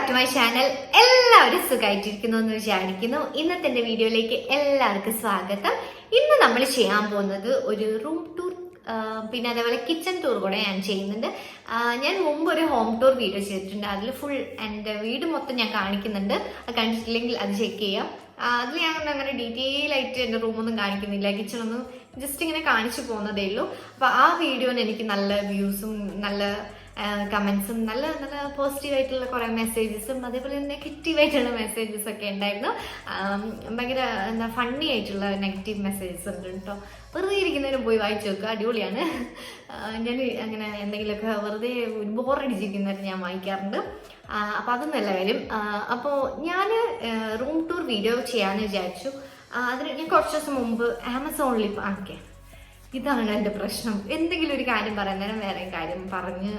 To my channel. എല്ലാവരും സുഖമായിട്ടിരിക്കുന്നു എന്ന് വിചാരിക്കുന്നു. ഇന്നത്തെ എന്റെ വീഡിയോയിലേക്ക് എല്ലാവർക്കും സ്വാഗതം. ഇന്ന് നമ്മൾ ചെയ്യാൻ പോകുന്നത് ഒരു റൂം ടൂർ, പിന്നെ അതേപോലെ കിച്ചൺ ടൂർ കൂടെ ഞാൻ ചെയ്യുന്നുണ്ട്. ഞാൻ മുമ്പ് ഒരു ഹോം ടൂർ വീഡിയോ ചെയ്തിട്ടുണ്ട്. അതിൽ ഫുൾ എൻ്റെ വീട് മൊത്തം ഞാൻ കാണിക്കുന്നുണ്ട്. അത് കണ്ടിട്ടില്ലെങ്കിൽ അത് ചെക്ക് ചെയ്യാം. അതിൽ ഞാൻ അങ്ങനെ ഡീറ്റെയിൽ ആയിട്ട് എൻ്റെ റൂമൊന്നും കാണിക്കുന്നില്ല, കിച്ചണൊന്നും ജസ്റ്റ് ഇങ്ങനെ കാണിച്ചു പോകുന്നതേ ഉള്ളൂ. അപ്പൊ ആ വീഡിയോന് എനിക്ക് നല്ല വ്യൂസും നല്ല കമന്റ്സും നല്ല നല്ല പോസിറ്റീവ് ആയിട്ടുള്ള കുറെ മെസ്സേജസും അതേപോലെ നെഗറ്റീവ് ആയിട്ടുള്ള മെസ്സേജസ് ഒക്കെ ഉണ്ടായിരുന്നു. ഭയങ്കര എന്താ ഫണ്ണി ആയിട്ടുള്ള നെഗറ്റീവ് മെസ്സേജസ് ഉണ്ട് കേട്ടോ. വെറുതെ ഇരിക്കുന്നതിന് പോയി വായിച്ചു നോക്കുക, അടിപൊളിയാണ്. ഞാൻ അങ്ങനെ എന്തെങ്കിലുമൊക്കെ വെറുതെ ബോറടിച്ചിരിക്കുന്നവരെ ഞാൻ വായിക്കാറുണ്ട്. അപ്പൊ അതൊന്നല്ല കാര്യം. അപ്പോൾ ഞാൻ റൂം ടൂർ വീഡിയോ ചെയ്യാന്ന് വിചാരിച്ചു. അതിന് ഞാൻ കുറച്ച് ദിവസം മുമ്പ് ആമസോണിൽ ഇതാണ് എൻ്റെ പ്രശ്നം. എന്തെങ്കിലും ഒരു കാര്യം പറയാൻ നേരം വേറെ കാര്യം പറഞ്ഞ്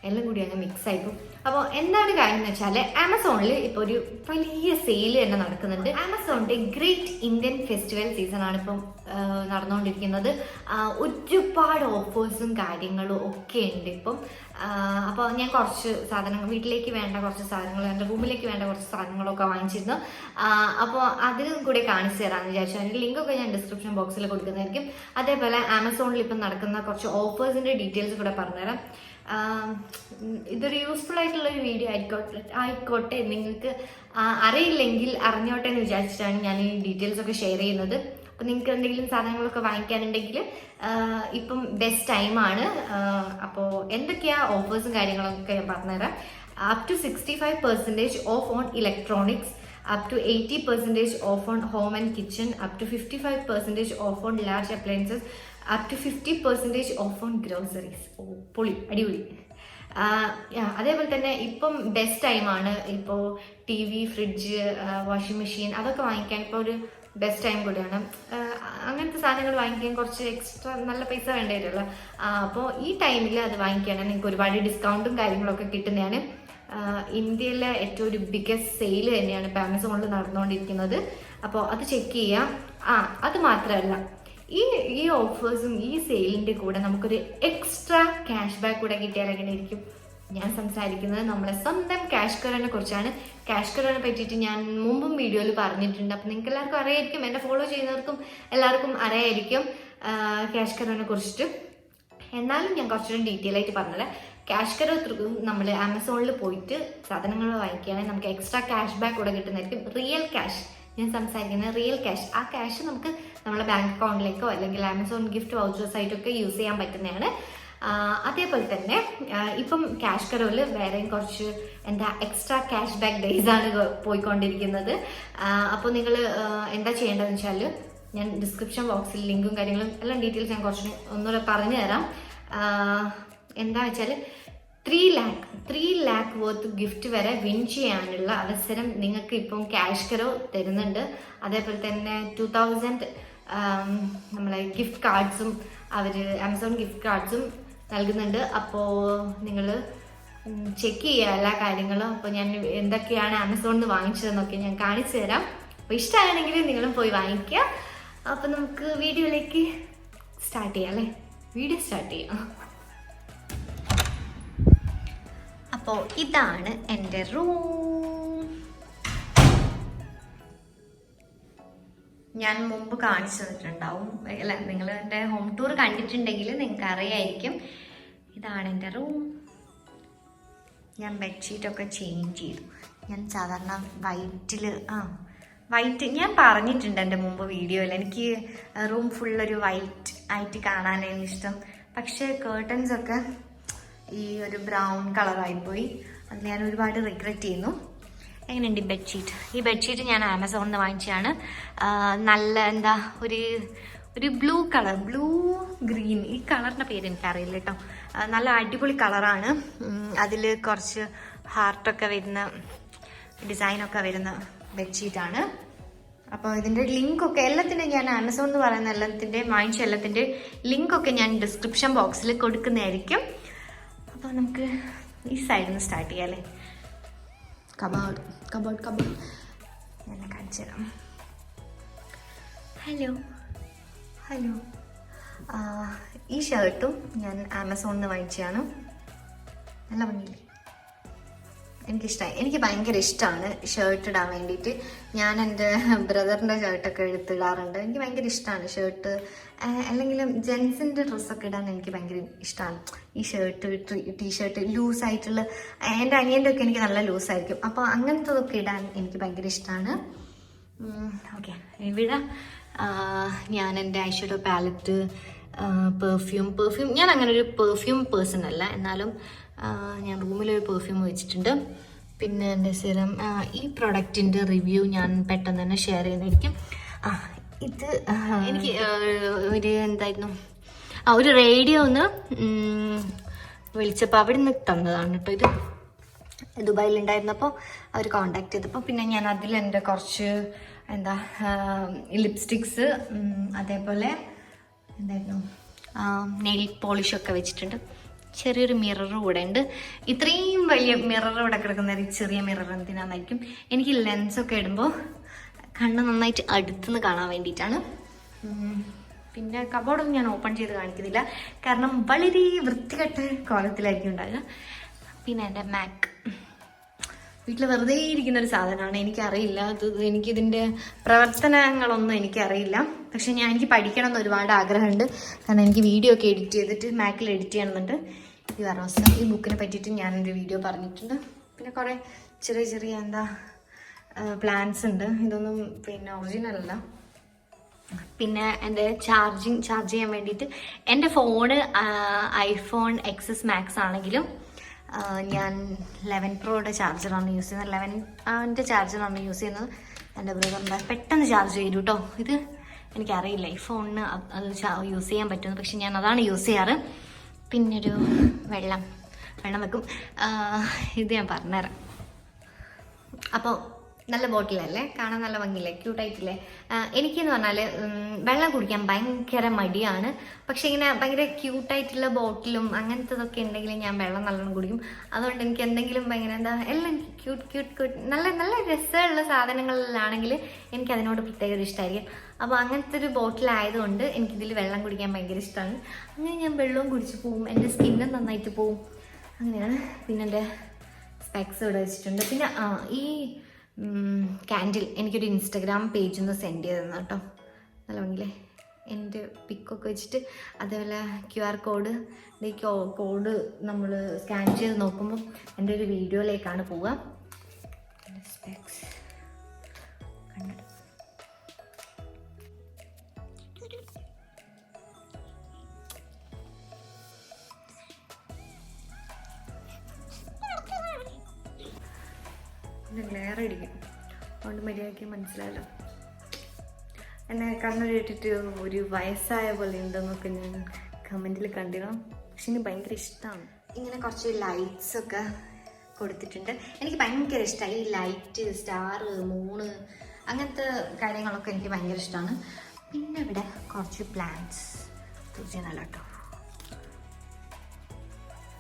എല്ലാം കൂടി അങ്ങ് മിക്സ് ആയിപ്പോകും. അപ്പോൾ എന്താണ് കാര്യം എന്ന് വെച്ചാൽ, ആമസോണിൽ ഇപ്പോൾ ഒരു വലിയ സെയിൽ തന്നെ നടക്കുന്നുണ്ട്. ആമസോണിന്റെ ഗ്രേറ്റ് ഇന്ത്യൻ ഫെസ്റ്റിവൽ സീസൺ ആണ് ഇപ്പം നടന്നുകൊണ്ടിരിക്കുന്നത്. ഒരുപാട് ഓഫേഴ്സും കാര്യങ്ങളും ഒക്കെ ഉണ്ട് ഇപ്പം. അപ്പോൾ ഞാൻ കുറച്ച് സാധനങ്ങൾ, വീട്ടിലേക്ക് വേണ്ട കുറച്ച് സാധനങ്ങൾ, എൻ്റെ റൂമിലേക്ക് വേണ്ട കുറച്ച് സാധനങ്ങളൊക്കെ വാങ്ങിച്ചിരുന്നു. അപ്പോൾ അതിനും കൂടെ കാണിച്ചു തരാമെന്ന് വിചാരിച്ചു. അതിൻ്റെ ലിങ്കൊക്കെ ഞാൻ ഡിസ്ക്രിപ്ഷൻ ബോക്സിൽ കൊടുക്കുന്നതായിരിക്കും. അതേപോലെ ആമസോണിൽ ഇപ്പം നടക്കുന്ന കുറച്ച് ഓഫേഴ്സിൻ്റെ ഡീറ്റെയിൽസ് കൂടെ പറഞ്ഞുതരാം. ഇതൊരു യൂസ്ഫുൾ ആയിട്ടുള്ള ഒരു വീഡിയോ ആയിക്കോട്ടെ. നിങ്ങൾക്ക് അറിയില്ലെങ്കിൽ അറിഞ്ഞോട്ടെ എന്ന് വിചാരിച്ചിട്ടാണ് ഞാൻ ഈ ഡീറ്റെയിൽസ് ഒക്കെ ഷെയർ ചെയ്യുന്നത്. അപ്പം നിങ്ങൾക്ക് എന്തെങ്കിലും സാധനങ്ങളൊക്കെ വാങ്ങിക്കാനുണ്ടെങ്കിൽ ഇപ്പം ബെസ്റ്റ് ടൈമാണ്. അപ്പോൾ എന്തൊക്കെയാ ഓഫേഴ്സും കാര്യങ്ങളൊക്കെ ഞാൻ പറഞ്ഞുതരാം. Up to 65% off on electronics, up to 80% off on home and kitchen, up to 55% off on large appliances, up to 50% off on groceries. പൊളി, അടിപൊളി. അതേപോലെ തന്നെ ഇപ്പം ബെസ്റ്റ് ടൈമാണ്. ഇപ്പോൾ TV, ഫ്രിഡ്ജ്, വാഷിംഗ് മെഷീൻ അതൊക്കെ വാങ്ങിക്കാൻ ഇപ്പോൾ ഒരു ബെസ്റ്റ് ടൈം കൂടിയാണ്. അങ്ങനത്തെ സാധനങ്ങൾ വാങ്ങിക്കാൻ കുറച്ച് എക്സ്ട്രാ നല്ല പൈസ വേണ്ടി വരുമല്ലോ. അപ്പോൾ ഈ ടൈമിൽ അത് വാങ്ങിക്കുകയാണെങ്കിൽ നിങ്ങൾക്ക് ഒരുപാട് ഡിസ്കൗണ്ടും കാര്യങ്ങളൊക്കെ കിട്ടുന്നതാണ്. ഇന്ത്യയിലെ ഏറ്റവും ഒരു ബിഗ്ഗസ്റ്റ് സെയിൽ തന്നെയാണ് ഇപ്പോൾ ആമസോണിൽ നടന്നുകൊണ്ടിരിക്കുന്നത്. അപ്പോൾ അത് ചെക്ക് ചെയ്യാം. അത് മാത്രമല്ല, ഈ ഓഫേഴ്സും ഈ സെയിലിൻ്റെ കൂടെ നമുക്കൊരു എക്സ്ട്രാ ക്യാഷ് ബാക്ക് കൂടെ കിട്ടിയാൽ എങ്ങനെ ഇരിക്കും? ഞാൻ സംസാരിക്കുന്നത് നമ്മളെ സ്വന്തം ക്യാഷ് കറോനെ കുറിച്ചാണ്. ക്യാഷ് കറോനെ പറ്റിയിട്ട് ഞാൻ മുമ്പും വീഡിയോയിൽ പറഞ്ഞിട്ടുണ്ട്. അപ്പം നിങ്ങൾക്ക് എല്ലാവർക്കും അറിയായിരിക്കും, എന്നെ ഫോളോ ചെയ്യുന്നവർക്കും എല്ലാവർക്കും അറിയായിരിക്കും ക്യാഷ് കറോനെ കുറിച്ചിട്ട്. എന്നാലും ഞാൻ കുറച്ചുകൂടി ഡീറ്റെയിൽ ആയിട്ട് പറഞ്ഞുതരാം. ക്യാഷ് കറോ ത്രൂ നമ്മൾ ആമസോണിൽ പോയിട്ട് സാധനങ്ങൾ വാങ്ങിക്കുകയാണെങ്കിൽ നമുക്ക് എക്സ്ട്രാ ക്യാഷ് ബാക്ക് കൂടെ കിട്ടുന്നതായിരിക്കും. റിയൽ ക്യാഷ്, ഞാൻ സംസാരിക്കുന്നത് റിയൽ ക്യാഷ്. ആ ക്യാഷ് നമുക്ക് നമ്മുടെ ബാങ്ക് അക്കൗണ്ടിലേക്കോ അല്ലെങ്കിൽ ആമസോൺ ഗിഫ്റ്റ് വൗച്ചേഴ്സ് ആയിട്ടൊക്കെ യൂസ് ചെയ്യാൻ പറ്റുന്നതാണ്. അതേപോലെ തന്നെ ഇപ്പം ക്യാഷ് കറോയിൽ വേറെയും കുറച്ച് എക്സ്ട്രാ ക്യാഷ് ബാക്ക് ഡേയ്സ് ആണ് പോയിക്കൊണ്ടിരിക്കുന്നത്. അപ്പോൾ നിങ്ങൾ എന്താ ചെയ്യേണ്ടതെന്ന് വെച്ചാൽ, ഞാൻ ഡിസ്ക്രിപ്ഷൻ ബോക്സിൽ ലിങ്കും കാര്യങ്ങളും എല്ലാം ഡീറ്റെയിൽസ് ഞാൻ കുറച്ച് ഒന്നുകൂടെ പറഞ്ഞു തരാം. എന്താ വെച്ചാൽ 3 lakh വർത്ത് ഗിഫ്റ്റ് വരെ വിൻ ചെയ്യാനുള്ള അവസരം നിങ്ങൾക്ക് ഇപ്പം ക്യാഷ് കറോ തരുന്നുണ്ട്. അതേപോലെ തന്നെ 2000 നമ്മളെ ഗിഫ്റ്റ് കാർഡ്സും ആമസോൺ ഗിഫ്റ്റ് കാർഡ്സും നൽകുന്നുണ്ട്. അപ്പോൾ നിങ്ങൾ ചെക്ക് ചെയ്യുക എല്ലാ കാര്യങ്ങളും. അപ്പോൾ ഞാൻ എന്തൊക്കെയാണ് ആമസോണിൽ നിന്ന് വാങ്ങിച്ചതെന്നൊക്കെ ഞാൻ കാണിച്ചു തരാം. അപ്പോൾ ഇഷ്ടമാണെങ്കിൽ നിങ്ങളും പോയി വാങ്ങിക്കുക. അപ്പോൾ നമുക്ക് വീഡിയോയിലേക്ക് സ്റ്റാർട്ട് ചെയ്യാം അല്ലേ? വീഡിയോ സ്റ്റാർട്ട് ചെയ്യാം. അപ്പോൾ ഇതാണ് എൻ്റെ റൂം. ഞാൻ മുമ്പ് കാണിച്ചു തന്നിട്ടുണ്ടാവും, അല്ല നിങ്ങൾ എൻ്റെ ഹോം ടൂർ കണ്ടിട്ടുണ്ടെങ്കിൽ നിങ്ങൾക്ക് അറിയായിരിക്കും. ഇതാണ് എൻ്റെ റൂം. ഞാൻ ബെഡ്ഷീറ്റൊക്കെ ചേഞ്ച് ചെയ്തു. ഞാൻ സാധാരണ വൈറ്റ് ഞാൻ പറഞ്ഞിട്ടുണ്ട് എൻ്റെ മുമ്പ് വീഡിയോയിൽ. എനിക്ക് റൂം ഫുള്ളൊരു വൈറ്റ് ആയിട്ട് കാണാനായിരുന്നു ഇഷ്ടം. പക്ഷേ കേർട്ടൻസൊക്കെ ഈ ഒരു ബ്രൗൺ കളറായിപ്പോയി. അത് ഞാൻ ഒരുപാട് റിഗ്രറ്റ് ചെയ്യുന്നു. എങ്ങനെയുണ്ട് ഈ ബെഡ്ഷീറ്റ്? ഈ ബെഡ്ഷീറ്റ് ഞാൻ ആമസോണിൽ നിന്ന് വാങ്ങിച്ചതാണ്. നല്ല ഒരു ബ്ലൂ കളർ, ബ്ലൂ ഗ്രീൻ, ഈ കളറിൻ്റെ പേര് എനിക്കറിയില്ല കേട്ടോ. നല്ല അടിപൊളി കളറാണ്. അതിൽ കുറച്ച് ഹാർട്ടൊക്കെ വരുന്ന ഡിസൈനൊക്കെ വരുന്ന ബെഡ്ഷീറ്റാണ്. അപ്പോൾ ഇതിൻ്റെ ലിങ്കൊക്കെ എല്ലാത്തിൻ്റെ ഞാൻ ആമസോൺ എന്ന് പറയുന്ന എല്ലാത്തിൻ്റെ വാങ്ങിച്ച എല്ലാത്തിൻ്റെ ലിങ്കൊക്കെ ഞാൻ ഡിസ്ക്രിപ്ഷൻ ബോക്സിൽ കൊടുക്കുന്നതായിരിക്കും. അപ്പോൾ നമുക്ക് ഈ സൈഡിൽ നിന്ന് സ്റ്റാർട്ട് ചെയ്യാം അല്ലേ? കബോർഡ് ഞാൻ കാണിച്ചു തരാം. ഹലോ. ഈ ഷർട്ടും ഞാൻ ആമസോണിൽ നിന്ന് വാങ്ങിച്ചതാണ്. നല്ല ഭംഗിയില്ലേ? എനിക്കിഷ്ടമായി. എനിക്ക് ഭയങ്കര ഇഷ്ടമാണ് ഷർട്ട് ഇടാൻ വേണ്ടിയിട്ട്. ഞാൻ എൻ്റെ ബ്രദറിൻ്റെ ഷർട്ടൊക്കെ എടുത്തിടാറുണ്ട്. എനിക്ക് ഭയങ്കര ഇഷ്ടമാണ് ഷർട്ട്, അല്ലെങ്കിലും ജെൻസിൻ്റെ ഡ്രസ്സൊക്കെ ഇടാൻ എനിക്ക് ഭയങ്കര ഇഷ്ടമാണ്. ഈ ഷർട്ട്, ടീഷർട്ട് ലൂസായിട്ടുള്ള, എൻ്റെ അനിയൻ്റെ ഒക്കെ എനിക്ക് നല്ല ലൂസായിരിക്കും. അപ്പോൾ അങ്ങനത്തതൊക്കെ ഇടാൻ എനിക്ക് ഭയങ്കര ഇഷ്ടമാണ്. ഓക്കെ, ഇവിടെ ഞാൻ എൻ്റെ ഐഷാഡോ പാലറ്റ്, പെർഫ്യൂം ഞാൻ അങ്ങനെ ഒരു പെർഫ്യൂം പേഴ്സൺ അല്ല, എന്നാലും ഞാൻ റൂമിലൊരു പെർഫ്യൂം വെച്ചിട്ടുണ്ട്. പിന്നെ എൻ്റെ സിറം, ഈ പ്രൊഡക്റ്റിൻ്റെ റിവ്യൂ ഞാൻ പെട്ടെന്ന് തന്നെ ഷെയർ ചെയ്യുന്നതായിരിക്കും. ഇത് എനിക്ക് ഒരു എന്തായിരുന്നു, ഒരു റേഡിയോ ഒന്ന് വിളിച്ചപ്പോൾ അവിടെ നിന്ന് തന്നതാണ് കേട്ടോ. ഇത് ദുബായിലുണ്ടായിരുന്നപ്പോൾ അവർ കോണ്ടാക്ട് ചെയ്തപ്പോൾ പിന്നെ ഞാൻ അതിൽ എൻ്റെ കുറച്ച് ലിപ്സ്റ്റിക്സ്, അതേപോലെ എന്തായിരുന്നു നെയിൽ പോളിഷൊക്കെ വെച്ചിട്ടുണ്ട്. ചെറിയൊരു മിറർ കൂടെ ഉണ്ട്. ഇത്രയും വലിയ മിറർ ഇവിടെ കിടക്കുന്ന ഒരു ചെറിയ മിറർ എന്തിനാന്നായിരിക്കും, എനിക്ക് ലെൻസൊക്കെ ഇടുമ്പോൾ കണ്ണ് നന്നായിട്ട് അടുത്തുനിന്ന് കാണാൻ വേണ്ടിയിട്ടാണ്. പിന്നെ കബോർഡൊന്നും ഞാൻ ഓപ്പൺ ചെയ്ത് കാണിക്കുന്നില്ല, കാരണം വളരെ വൃത്തികെട്ട കോലത്തിലായിരിക്കും ഉണ്ടാകുക. പിന്നെ എൻ്റെ മാക് വീട്ടിൽ വെറുതെ ഇരിക്കുന്നൊരു സാധനമാണ്. എനിക്കറിയില്ല, എനിക്കിതിൻ്റെ പ്രവർത്തനങ്ങളൊന്നും എനിക്കറിയില്ല. പക്ഷെ എനിക്ക് പഠിക്കണം എന്ന് ഒരുപാട് ആഗ്രഹമുണ്ട്, കാരണം എനിക്ക് വീഡിയോ ഒക്കെ എഡിറ്റ് ചെയ്തിട്ട് മാക്കിൽ എഡിറ്റ് ചെയ്യണമെന്നുണ്ട്. ഈ വറോസ ഈ ബുക്കിനെ പറ്റിയിട്ട് ഞാനൊരു വീഡിയോ പറഞ്ഞിട്ടുണ്ട്. പിന്നെ കുറേ ചെറിയ പ്ലാൻസ് ഉണ്ട്. ഇതൊന്നും പിന്നെ ഒറിജിനൽ അല്ല. പിന്നെ എൻ്റെ ചാർജ് ചെയ്യാൻ വേണ്ടിയിട്ട് എൻ്റെ ഫോണ് ഐഫോൺ XS Max ആണെങ്കിലും ഞാൻ 11 Proയുടെ ചാർജറാണ് യൂസ് ചെയ്യുന്നത്. 11ൻ്റെ ചാർജറാണ് യൂസ് ചെയ്യുന്നത്. എൻ്റെ ബ്രദറിൻ്റെ പെട്ടെന്ന് ചാർജ് ചെയ്തു കേട്ടോ. ഇത് എനിക്കറിയില്ല ഈ ഫോണിന് അത് യൂസ് ചെയ്യാൻ പറ്റുന്നത്, പക്ഷെ ഞാൻ അതാണ് യൂസ് ചെയ്യാറ്. പിന്നൊരു വെള്ളം വെക്കും. ഇത് ഞാൻ പറഞ്ഞുതരാം. അപ്പോൾ നല്ല ബോട്ടിലല്ലേ, കാണാൻ നല്ല ഭംഗിയില്ലേ, ക്യൂട്ടായിട്ടില്ലേ. എനിക്കെന്ന് പറഞ്ഞാൽ വെള്ളം കുടിക്കാൻ ഭയങ്കര മടിയാണ്. പക്ഷെ ഇങ്ങനെ ഭയങ്കര ക്യൂട്ടായിട്ടുള്ള ബോട്ടിലും അങ്ങനത്തതൊക്കെ ഉണ്ടെങ്കിൽ ഞാൻ വെള്ളം നല്ലോണം കുടിക്കും. അതുകൊണ്ട് എനിക്ക് എന്തെങ്കിലും ഭയങ്കര എല്ലാം ക്യൂട്ട് നല്ല രസമുള്ള സാധനങ്ങളിലാണെങ്കിൽ എനിക്ക് അതിനോട് പ്രത്യേക ഒരു ഇഷ്ടമായിരിക്കും. അപ്പോൾ അങ്ങനത്തെ ഒരു ബോട്ടിലായതുകൊണ്ട് എനിക്കിതിൽ വെള്ളം കുടിക്കാൻ ഭയങ്കര ഇഷ്ടമാണ്. അങ്ങനെ ഞാൻ വെള്ളവും കുടിച്ച് പോവും, എൻ്റെ സ്കിന്നും നന്നായിട്ട് പോവും. അങ്ങനെയാണ്. പിന്നെ എൻ്റെ സ്പെക്സ് ഇവിടെ വെച്ചിട്ടുണ്ട്. പിന്നെ ഈ കാൻഡിൽ എനിക്കൊരു ഇൻസ്റ്റഗ്രാം പേജിൽ നിന്ന് സെൻഡ് ചെയ്ത് തന്നു കേട്ടോ. നല്ല ഭംഗിയില്ലേ, എൻ്റെ പിക്കൊക്കെ വെച്ചിട്ട്. അതേപോലെ QR കോഡ്, ഈ കോഡ് നമ്മൾ സ്കാൻ ചെയ്ത് നോക്കുമ്പോൾ എൻ്റെ ഒരു വീഡിയോയിലേക്കാണ് പോവുക. സ്പെക്സ് കണ്ടിട്ട് ഗ്ലെയർ അടിക്കും, അതുകൊണ്ട് മര്യാദയ്ക്ക് മനസ്സിലായല്ലോ. എന്നെ കണ്ണൊഴിട്ടിട്ട് ഒരു വയസ്സായ പോലെ ഉണ്ടെന്നൊക്കെ ഞാൻ കമൻറ്റിൽ കണ്ടിരുന്നു. പക്ഷെ എനിക്ക് ഭയങ്കര ഇഷ്ടമാണ്. ഇങ്ങനെ കുറച്ച് ലൈറ്റ്സ് ഒക്കെ കൊടുത്തിട്ടുണ്ട്. എനിക്ക് ഭയങ്കര ഇഷ്ടമായി ഈ ലൈറ്റ്, സ്റ്റാർ, മൂണ്, അങ്ങനത്തെ കാര്യങ്ങളൊക്കെ എനിക്ക് ഭയങ്കര ഇഷ്ടമാണ്. പിന്നെ ഇവിടെ കുറച്ച് പ്ലാന്റ്സ്, ഒറിജിനൽ കേട്ടോ.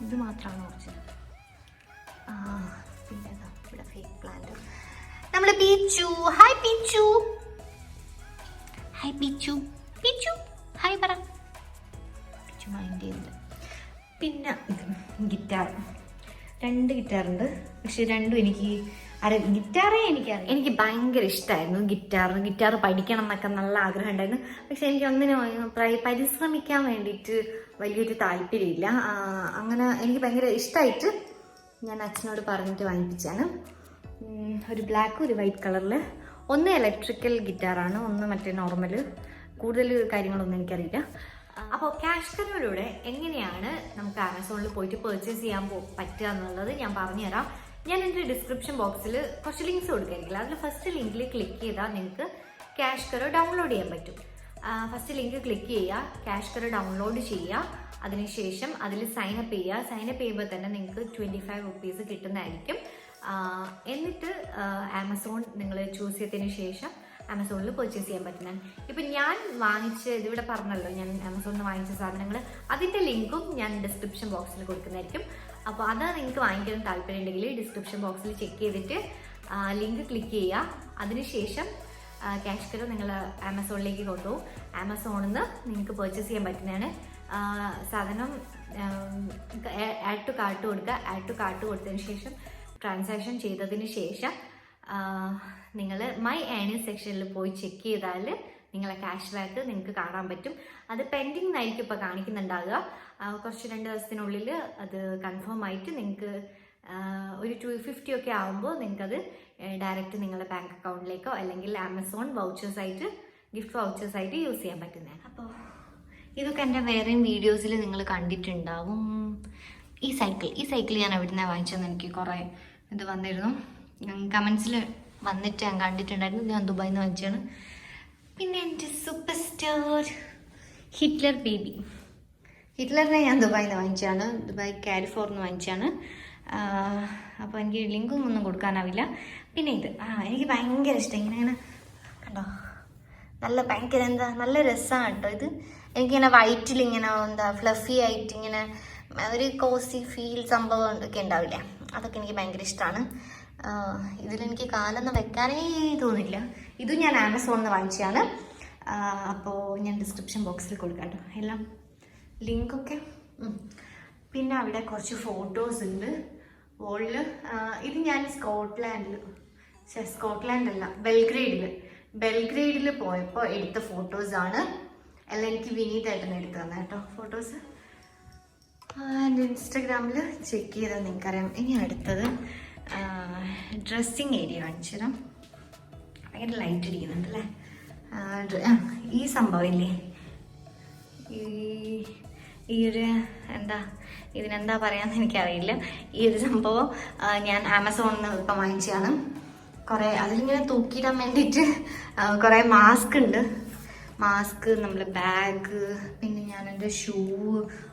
ഇത് മാത്രമാണ് ഒറിജിനൽ. പിന്നെ ഇവിടെ ഫേക്ക് പ്ലാന്റ്. നമ്മുടെ Peechu, hi Peechu, hi Peechu, hi പറ. പീച്ചു മൈൻഡ് ചെയ്യുന്നുണ്ട്. പിന്നെ ഗിറ്റാർ, 2 ഗിറ്റാറുണ്ട്. പക്ഷെ രണ്ടും ഗിറ്റാറേ എനിക്കറിയാം. എനിക്ക് ഭയങ്കര ഇഷ്ടമായിരുന്നു ഗിറ്റാർ പഠിക്കണം എന്നൊക്കെ നല്ല ആഗ്രഹം ഉണ്ടായിരുന്നു. പക്ഷെ എനിക്ക് ഒന്നിനും പരിശ്രമിക്കാൻ വേണ്ടിയിട്ട് വലിയൊരു താല്പര്യമില്ല. അങ്ങനെ എനിക്ക് ഭയങ്കര ഇഷ്ടമായിട്ട് ഞാൻ അച്ഛനോട് പറഞ്ഞിട്ട് വാങ്ങിപ്പിച്ചാണ്. ഒരു ബ്ലാക്ക്, ഒരു വൈറ്റ് കളറിൽ. ഒന്ന് ഇലക്ട്രിക്കൽ ഗിറ്റാറാണ്, ഒന്ന് മറ്റേ നോർമൽ. കൂടുതൽ കാര്യങ്ങളൊന്നും എനിക്കറിയില്ല. അപ്പോൾ ക്യാഷ് കരോയിലൂടെ എങ്ങനെയാണ് നമുക്ക് ആമസോണിൽ പോയിട്ട് പർച്ചേസ് ചെയ്യാൻ പറ്റുക എന്നുള്ളത് ഞാൻ പറഞ്ഞുതരാം. ഞാൻ എൻ്റെ ഡിസ്ക്രിപ്ഷൻ ബോക്സിൽ കുറച്ച് ലിങ്ക്സ് കൊടുക്കായിരിക്കില്ല. അതിൽ ഫസ്റ്റ് ലിങ്കിൽ ക്ലിക്ക് ചെയ്താൽ നിങ്ങൾക്ക് ക്യാഷ് കരോ ഡൗൺലോഡ് ചെയ്യാൻ പറ്റും. ഫസ്റ്റ് ലിങ്ക് ക്ലിക്ക് ചെയ്യുക, ക്യാഷ് കരോ ഡൗൺലോഡ് ചെയ്യുക. അതിനുശേഷം അതിൽ സൈനപ്പ് ചെയ്യുക. സൈനപ്പ് ചെയ്യുമ്പോൾ തന്നെ നിങ്ങൾക്ക് 25 റുപ്പീസ് കിട്ടുന്നതായിരിക്കും. എന്നിട്ട് ആമസോൺ നിങ്ങൾ ചൂസ് ചെയ്തതിന് ശേഷം ആമസോണിൽ പർച്ചേസ് ചെയ്യാൻ പറ്റുന്നതാണ്. ഇപ്പം ഞാൻ ഇതിവിടെ പറഞ്ഞല്ലോ, ഞാൻ ആമസോണിൽ നിന്ന് വാങ്ങിച്ച സാധനങ്ങൾ, അതിൻ്റെ ലിങ്കും ഞാൻ ഡിസ്ക്രിപ്ഷൻ ബോക്സിൽ കൊടുക്കുന്നതായിരിക്കും. അപ്പോൾ അത് നിങ്ങൾക്ക് വാങ്ങിക്കാൻ താല്പര്യം ഉണ്ടെങ്കിൽ ഡിസ്ക്രിപ്ഷൻ ബോക്സിൽ ചെക്ക് ചെയ്തിട്ട് ലിങ്ക് ക്ലിക്ക് ചെയ്യുക. അതിനുശേഷം ക്യാഷ് കരോ നിങ്ങൾ ആമസോണിലേക്ക് കൊണ്ടുപോകും. ആമസോണിൽ നിന്ന് നിങ്ങൾക്ക് പർച്ചേസ് ചെയ്യാൻ പറ്റുന്നതാണ്. സാധനം ആഡ് ടു കാർട്ട് കൊടുക്കുക. ആഡ് ടു കാർട്ട് കൊടുത്തതിന് ശേഷം ട്രാൻസാക്ഷൻ ചെയ്തതിന് ശേഷം നിങ്ങൾ മൈ ഏണിംഗ് സെക്ഷനിൽ പോയി ചെക്ക് ചെയ്താൽ നിങ്ങളെ ക്യാഷ് ബാക്ക് നിങ്ങൾക്ക് കാണാൻ പറ്റും. അത് പെൻഡിങ് എന്നായിരിക്കും ഇപ്പോൾ കാണിക്കുന്നുണ്ടാകുക. കുറച്ച് 2 ദിവസത്തിനുള്ളിൽ അത് കൺഫേം ആയിട്ട് നിങ്ങൾക്ക് ഒരു 250 ഒക്കെ ആകുമ്പോൾ നിങ്ങൾക്കത് ഡയറക്റ്റ് നിങ്ങളുടെ ബാങ്ക് അക്കൗണ്ടിലേക്കോ അല്ലെങ്കിൽ ആമസോൺ വൗച്ചേഴ്സായിട്ട് ഗിഫ്റ്റ് വൗച്ചേഴ്സായിട്ട് യൂസ് ചെയ്യാൻ പറ്റുന്നത്. അപ്പോൾ ഇതൊക്കെ എൻ്റെ വേറെയും വീഡിയോസിൽ നിങ്ങൾ കണ്ടിട്ടുണ്ടാവും. ഈ സൈക്കിൾ ഞാൻ എവിടെ നിന്നാണ് വാങ്ങിച്ചതെന്ന് എനിക്ക് കുറേ ഇത് വന്നിരുന്നു, കമൻസിൽ വന്നിട്ട് ഞാൻ കണ്ടിട്ടുണ്ടായിരുന്നു. ഞാൻ ദുബായിൽ നിന്ന് വാങ്ങിച്ചാണ്. പിന്നെ എൻ്റെ സൂപ്പർ സ്റ്റാർ ഹിറ്റ്ലർ ബേബി, ഹിറ്റ്ലറിനെ ഞാൻ ദുബായിൽ നിന്ന് വാങ്ങിച്ചാണ്, ദുബായ് കാലിഫോർന്ന് വാങ്ങിച്ചാണ്. അപ്പോൾ എനിക്ക് ലിങ്കും ഒന്നും കൊടുക്കാനാവില്ല. പിന്നെ ഇത് എനിക്ക് ഭയങ്കര ഇഷ്ടം. ഇങ്ങനെ കണ്ടോ, ഭയങ്കര നല്ല രസമാണ് കേട്ടോ ഇത്. എനിക്കിങ്ങനെ വൈറ്റിൽ ഇങ്ങനെ ഫ്ലഫി ആയിട്ട് ഇങ്ങനെ ഒരു കോസി ഫീൽ സംഭവം ഒക്കെ ഉണ്ടാവില്ലേ, അതൊക്കെ എനിക്ക് ഭയങ്കര ഇഷ്ടമാണ്. ഇതിലെനിക്ക് കാലൊന്നും വെക്കാനേ തോന്നില്ല. ഇതും ഞാൻ ആമസോണിൽ നിന്ന് വാങ്ങിച്ചതാണ്. അപ്പോൾ ഞാൻ ഡിസ്ക്രിപ്ഷൻ ബോക്സിൽ കൊടുക്കാം കേട്ടോ എല്ലാം ലിങ്കൊക്കെ. പിന്നെ അവിടെ കുറച്ച് ഫോട്ടോസ് ഉണ്ട് വോളിൽ. ഇത് ഞാൻ സ്കോട്ട്ലാൻഡല്ല ബെൽഗ്രേഡിൽ പോയപ്പോൾ എടുത്ത ഫോട്ടോസാണ്. എല്ലാം എനിക്ക് വിനീതായിട്ടാണ് എടുത്തു തന്നെ കേട്ടോ ഫോട്ടോസ്. എൻ്റെ ഇൻസ്റ്റഗ്രാമിൽ ചെക്ക് ചെയ്താൽ നിങ്ങൾക്കറിയാം. ഇനി അടുത്തത് ഡ്രസ്സിങ് ഏരിയ കാണിച്ചു തരാം. ഭയങ്കര ലൈറ്റ് അടിക്കുന്നുണ്ടല്ലേ. ഈ സംഭവം ഇല്ലേ, ഈ ഒരു ഇതിനെന്താ പറയാന്ന് എനിക്കറിയില്ല. ഈ ഒരു സംഭവം ഞാൻ ആമസോണിൽ നിന്ന് ഇപ്പം വാങ്ങിച്ചതാണ്. കുറേ അതിലിങ്ങനെ തൂക്കിയിടാൻ വേണ്ടിയിട്ട് കുറേ മാസ്ക് നമ്മളെ ബാഗ്, പിന്നെ ഞാൻ എൻ്റെ ഷൂ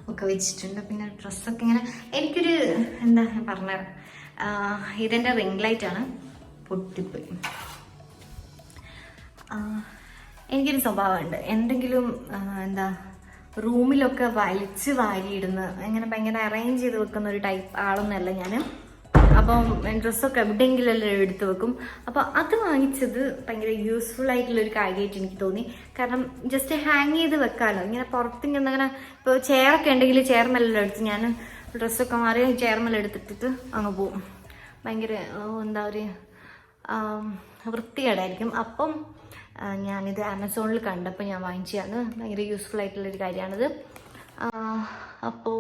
ഒക്കെ വെച്ചിട്ടുണ്ട്. പിന്നെ ഡ്രസ്സൊക്കെ ഇങ്ങനെ എനിക്കൊരു ഞാൻ പറഞ്ഞത് ഇതെൻ്റെ റിംഗ് ലൈറ്റാണ്, പൊട്ടിപ്പോയി. എനിക്കൊരു സ്വഭാവമുണ്ട്, എന്തെങ്കിലും റൂമിലൊക്കെ വലിച്ച് വാരിയിടുന്ന അങ്ങനെ ഭയങ്കര അറേഞ്ച് ചെയ്ത് വെക്കുന്ന ഒരു ടൈപ്പ് ആളൊന്നുമല്ല ഞാൻ. അപ്പം ഡ്രസ്സൊക്കെ എവിടെയെങ്കിലും എല്ലാം എടുത്ത് വെക്കും. അപ്പോൾ അത് വാങ്ങിച്ചത് ഭയങ്കര യൂസ്ഫുൾ ആയിട്ടുള്ളൊരു കാര്യമായിട്ട് എനിക്ക് തോന്നി. കാരണം ജസ്റ്റ് ഹാങ് ചെയ്ത് വെക്കാമല്ലോ. ഇങ്ങനെ പുറത്തിങ്ങനെ അങ്ങനെ ഇപ്പോൾ ചെയറൊക്കെ ഉണ്ടെങ്കിൽ ചെയർമെല്ലാം എടുത്ത് ഞാൻ ഡ്രസ്സൊക്കെ മാറി ചെയർമെല്ലാം എടുത്തിട്ടിട്ട് അങ്ങ് പോവും. ഭയങ്കര ഒരു വൃത്തികേടായിരിക്കും. അപ്പം ഞാനിത് ആമസോണിൽ കണ്ടപ്പോൾ ഞാൻ വാങ്ങിച്ചതാണ്. ഭയങ്കര യൂസ്ഫുൾ ആയിട്ടുള്ളൊരു കാര്യമാണിത്. അപ്പോൾ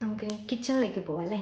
നമുക്ക് കിച്ചണിലേക്ക് പോവാം അല്ലേ.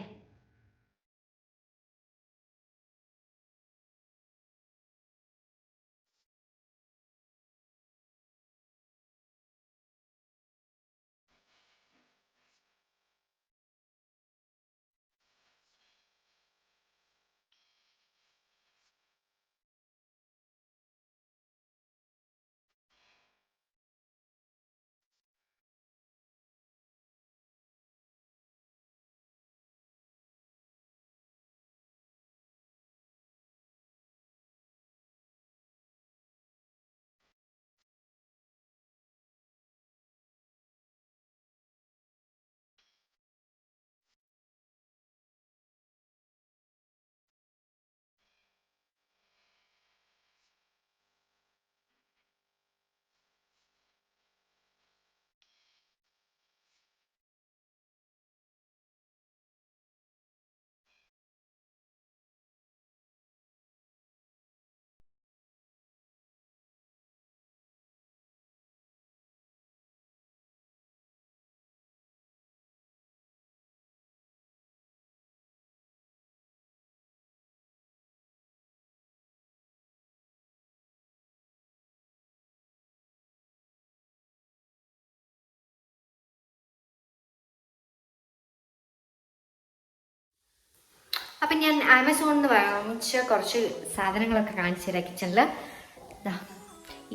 അപ്പം ഞാൻ ആമസോണിൽ നിന്ന് വാങ്ങിച്ച കുറച്ച് സാധനങ്ങളൊക്കെ കാണിച്ചു തരാം കിച്ചണിൽ.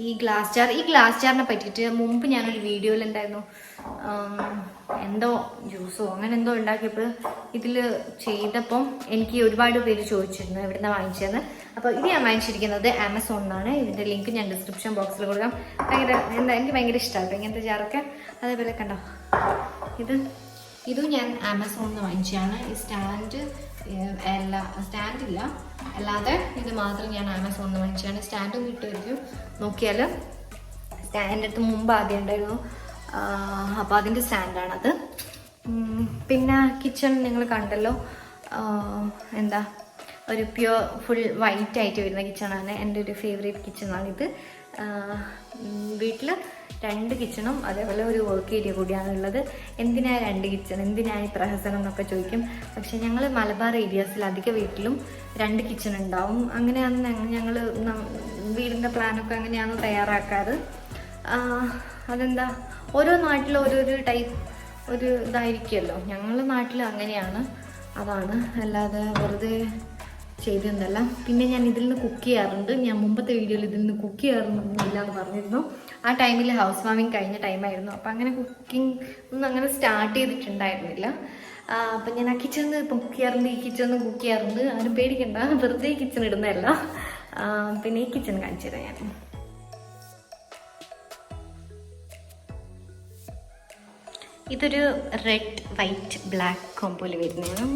ഈ ഗ്ലാസ് ജാറിനെ പറ്റിയിട്ട് മുമ്പ് ഞാനൊരു വീഡിയോയിലുണ്ടായിരുന്നു. എന്തോ ജ്യൂസോ അങ്ങനെ എന്തോ ഉണ്ടാക്കിയപ്പോൾ ഇതിൽ ചെയ്തപ്പം എനിക്ക് ഒരുപാട് പേര് ചോദിച്ചിരുന്നു എവിടെ നിന്നാണ് വാങ്ങിച്ചതെന്ന്. അപ്പോൾ ഇത് ഞാൻ വാങ്ങിച്ചിരിക്കുന്നത് ആമസോണിൽ നിന്നാണ്. ഇതിൻ്റെ ലിങ്ക് ഞാൻ ഡിസ്ക്രിപ്ഷൻ ബോക്സിൽ കൊടുക്കാം. എനിക്ക് ഭയങ്കര ഇഷ്ടമാണ് ഇങ്ങനത്തെ ജാറൊക്കെ. അതേപോലെ കണ്ടോ, ഇതും ഞാൻ ആമസോണിൽ നിന്ന് വാങ്ങിച്ചതാണ്. ഈ സ്റ്റാൻഡില്ല, അല്ലാതെ ഇത് മാത്രം ഞാൻ ആമസോണിൽ നിന്ന് വാങ്ങിച്ചതാണ്. സ്റ്റാൻഡും കിട്ടുമായിരിക്കും നോക്കിയാൽ. എൻ്റെ അടുത്ത് മുമ്പ് ആദ്യം ഉണ്ടായിരുന്നു. അപ്പോൾ അതിൻ്റെ സ്റ്റാൻഡാണത്. പിന്നെ കിച്ചൺ നിങ്ങൾ കണ്ടല്ലോ, എന്താ ഒരു പ്യുവർ ഫുൾ വൈറ്റ് ആയിട്ട് വരുന്ന കിച്ചണാണ്. എൻ്റെ ഒരു ഫേവറേറ്റ് കിച്ചണാണിത്. വീട്ടിൽ 2 കിച്ചണും അതേപോലെ ഒരു വർക്ക് ഏരിയ കൂടിയാണുള്ളത്. എന്തിനാ 2 കിച്ചൺ, എന്തിനാ ഈ പ്രഹസനം എന്നൊക്കെ ചോദിക്കും. പക്ഷെ ഞങ്ങൾ മലബാർ ഏരിയാസിൽ അധിക വീട്ടിലും 2 കിച്ചൺ ഉണ്ടാവും. അങ്ങനെയാണ് ഞങ്ങൾ വീടിൻ്റെ പ്ലാനൊക്കെ അങ്ങനെയാണ് തയ്യാറാക്കാറ്. അതെന്താ, ഓരോ നാട്ടിലും ഓരോരോ ടൈപ്പ് ഒരു ഇതായിരിക്കുമല്ലോ. ഞങ്ങളുടെ നാട്ടിൽ അങ്ങനെയാണ്, അതാണ്. അല്ലാതെ വെറുതെ ചെയ്തതല്ല. പിന്നെ ഞാൻ ഇതിൽ നിന്ന് കുക്ക് ചെയ്യാറുണ്ട്. ഞാൻ മുമ്പത്തെ വീഡിയോയിൽ ഇതിൽ നിന്ന് കുക്ക് ചെയ്യാറൊന്നുമില്ല എന്ന് പറഞ്ഞിരുന്നു. ആ ടൈമിൽ ഹൗസ് വാമിങ് കഴിഞ്ഞ ടൈമായിരുന്നു. അപ്പം അങ്ങനെ കുക്കിംഗ് ഒന്നും അങ്ങനെ സ്റ്റാർട്ട് ചെയ്തിട്ടുണ്ടായിരുന്നില്ല. അപ്പം ഞാൻ ആ കിച്ചണിൽ ഇപ്പം കുക്ക് ചെയ്യാറുണ്ട്, ഈ കിച്ചണിൽ കുക്ക് ചെയ്യാറുണ്ട്. ആരും പേടിക്കണ്ട, വെറുതെ കിച്ചൺ ഇടുന്നതല്ല. പിന്നെ ഈ കിച്ചൺ കാണിച്ചു തരാം ഞാൻ. ഇതൊരു റെഡ് വൈറ്റ് ബ്ലാക്ക് കോമ്പോയിൽ വരുന്നതാണ്.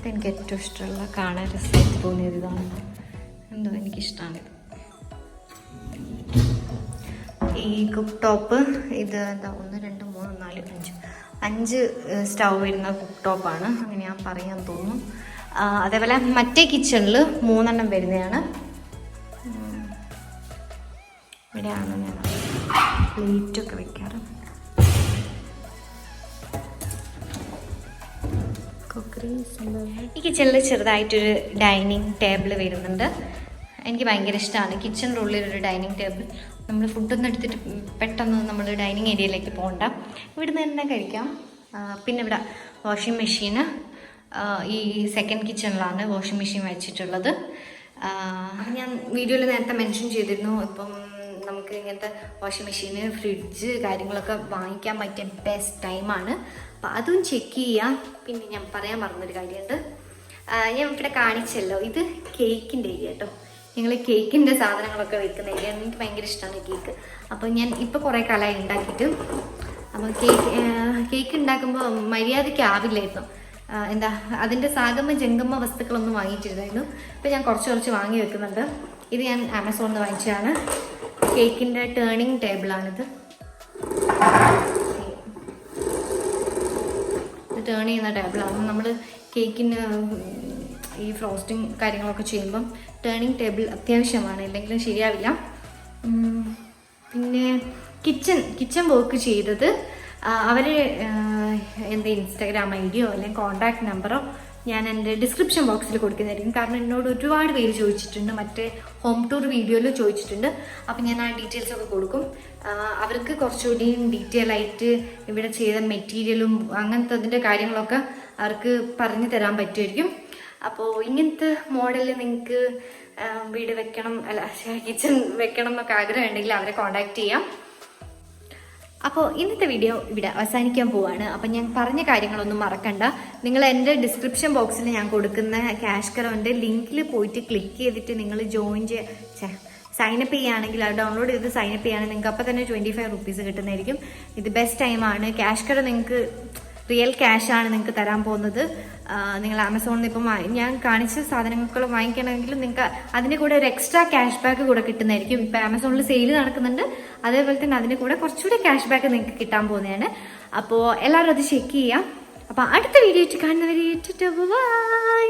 എനിക്ക് ഏറ്റവും ഇഷ്ടമുള്ള, കാണാൻ രസമായിട്ട് തോന്നിയത് ഇതാണ്. എന്തോ എനിക്കിഷ്ടമാണിത്. ഈ കുക്ക് ടോപ്പ് ഇത് എന്താ 1 2 3 4 5 സ്റ്റൗ വരുന്ന കുക്ക് ടോപ്പാണ്, അങ്ങനെ ഞാൻ പറയാൻ തോന്നുന്നു. അതേപോലെ മറ്റേ കിച്ചണിൽ 3 എണ്ണം വരുന്നതാണ്. ഇവിടെയാണ് ഞാൻ പ്ലേറ്റൊക്കെ വെക്കാറ്. ഈ കിച്ചണിൽ ചെറുതായിട്ടൊരു ഡൈനിങ് ടേബിൾ വരുന്നുണ്ട്. എനിക്ക് ഭയങ്കര ഇഷ്ടമാണ് കിച്ചണിൻ്റെ ഉള്ളിലൊരു ഡൈനിങ് ടേബിൾ. നമ്മൾ ഫുഡൊന്നും എടുത്തിട്ട് പെട്ടെന്ന് നമ്മൾ ഡൈനിങ് ഏരിയയിലേക്ക് പോകണ്ട, ഇവിടുന്ന് തന്നെ കഴിക്കാം. പിന്നെ ഇവിടെ വാഷിംഗ് മെഷീന്, ഈ സെക്കൻഡ് കിച്ചണിലാണ് വാഷിംഗ് മെഷീൻ വെച്ചിട്ടുള്ളത്. ഞാൻ വീഡിയോയിൽ നേരത്തെ മെൻഷൻ ചെയ്തിരുന്നു, ഇപ്പം നമുക്ക് ഇങ്ങനത്തെ വാഷിംഗ് മെഷീന്, ഫ്രിഡ്ജ് കാര്യങ്ങളൊക്കെ വാങ്ങിക്കാൻ പറ്റിയ ബെസ്റ്റ് ടൈമാണ്. അപ്പം അതും ചെക്ക് ചെയ്യാം. പിന്നെ ഞാൻ പറയാൻ മറന്നൊരു കാര്യമുണ്ട്, ഞാൻ ഇവിടെ കാണിച്ചല്ലോ, ഇത് കേക്കിൻ്റെ ഏരിയ കേട്ടോ. ഞങ്ങൾ കേക്കിൻ്റെ സാധനങ്ങളൊക്കെ വെക്കുന്ന ഏരിയ. എനിക്ക് ഭയങ്കര ഇഷ്ടമാണ് കേക്ക്. അപ്പോൾ ഞാൻ ഇപ്പോൾ കുറേ കാലമായി ഉണ്ടാക്കിയിട്ട്. അപ്പോൾ കേക്ക് ഉണ്ടാക്കുമ്പോൾ മര്യാദയ്ക്ക് ആവില്ലായിരുന്നു. എന്താ അതിൻ്റെ സാഗമ ജംഗമ വസ്തുക്കളൊന്നും വാങ്ങിയിട്ടിരുന്നായിരുന്നു. ഇപ്പം ഞാൻ കുറച്ച് വാങ്ങി വെക്കുന്നുണ്ട്. ഇത് ഞാൻ ആമസോണിൽ നിന്ന് വാങ്ങിച്ചതാണ്. കേക്കിൻ്റെ ടേണിങ് ടേബിളാണിത്. ഇത് ടേൺ ചെയ്യുന്ന ടേബിളാണ്. നമ്മൾ കേക്കിന് ഈ ഫ്രോസ്റ്റിംഗ് കാര്യങ്ങളൊക്കെ ചെയ്യുമ്പം ടേണിങ് ടേബിൾ അത്യാവശ്യമാണ്, ഇല്ലെങ്കിലും ശരിയാവില്ല. പിന്നെ കിച്ചൺ വർക്ക് ചെയ്തത് അവർ എൻ്റെ ഇൻസ്റ്റാഗ്രാം ഐഡിയോ അല്ലെങ്കിൽ കോൺടാക്ട് നമ്പറോ ഞാൻ എൻ്റെ ഡിസ്ക്രിപ്ഷൻ ബോക്സിൽ കൊടുക്കുന്നതായിരിക്കും. കാരണം എന്നോട് ഒരുപാട് പേര് ചോദിച്ചിട്ടുണ്ട്, മറ്റേ ഹോം ടൂർ വീഡിയോയിൽ ചോദിച്ചിട്ടുണ്ട്. അപ്പം ഞാൻ ആ ഡീറ്റെയിൽസൊക്കെ കൊടുക്കും. അവർക്ക് കുറച്ചുകൂടി ഡീറ്റെയിൽ ആയിട്ട് ഇവിടെ ചെയ്ത മെറ്റീരിയലും അങ്ങനത്തെ അതിൻ്റെ കാര്യങ്ങളൊക്കെ അവർക്ക് പറഞ്ഞു തരാൻ പറ്റുമായിരിക്കും. അപ്പോൾ ഇങ്ങനത്തെ മോഡൽ നിങ്ങൾക്ക് വീട് വെക്കണം, കിച്ചൺ വെക്കണം എന്നൊക്കെ ആഗ്രഹം ഉണ്ടെങ്കിൽ അവരെ കോൺടാക്ട് ചെയ്യാം. അപ്പോൾ ഇന്നത്തെ വീഡിയോ ഇവിടെ അവസാനിക്കാൻ പോവാണ്. അപ്പം ഞാൻ പറഞ്ഞ കാര്യങ്ങളൊന്നും മറക്കണ്ട. നിങ്ങൾ എൻ്റെ ഡിസ്ക്രിപ്ഷൻ ബോക്സിൽ ഞാൻ കൊടുക്കുന്ന ക്യാഷ് കറോൻ്റെ ലിങ്കിൽ പോയിട്ട് ക്ലിക്ക് ചെയ്തിട്ട് നിങ്ങൾ സൈനപ്പ് ചെയ്യുകയാണെങ്കിൽ, അത് ഡൗൺലോഡ് ചെയ്ത് സൈനപ്പ് ചെയ്യുകയാണെങ്കിൽ നിങ്ങൾക്ക് അപ്പോൾ തന്നെ 25 റുപ്പീസ് കിട്ടുന്നതായിരിക്കും. ഇത് ബെസ്റ്റ് ടൈമാണ്. ക്യാഷ് കറ നിങ്ങൾക്ക് റിയൽ ക്യാഷാണ് നിങ്ങൾക്ക് തരാൻ പോകുന്നത്. നിങ്ങൾ ആമസോണിൽ നിന്ന് ഇപ്പം ഞാൻ കാണിച്ച സാധനങ്ങൾ വാങ്ങിക്കണമെങ്കിൽ നിങ്ങൾക്ക് അതിൻ്റെ കൂടെ ഒരു എക്സ്ട്രാ ക്യാഷ് ബാക്ക് കൂടെ കിട്ടുന്നതായിരിക്കും. ഇപ്പം ആമസോണിൽ സെയിൽ നടക്കുന്നുണ്ട്, അതേപോലെ തന്നെ അതിൻ്റെ കൂടെ കുറച്ചുകൂടെ ക്യാഷ് ബാക്ക് നിങ്ങൾക്ക് കിട്ടാൻ പോകുന്നതാണ്. അപ്പോൾ എല്ലാവരും അത് ചെക്ക് ചെയ്യാം. അപ്പോൾ അടുത്ത വീഡിയോ കാണുന്നവരെ ബൈ.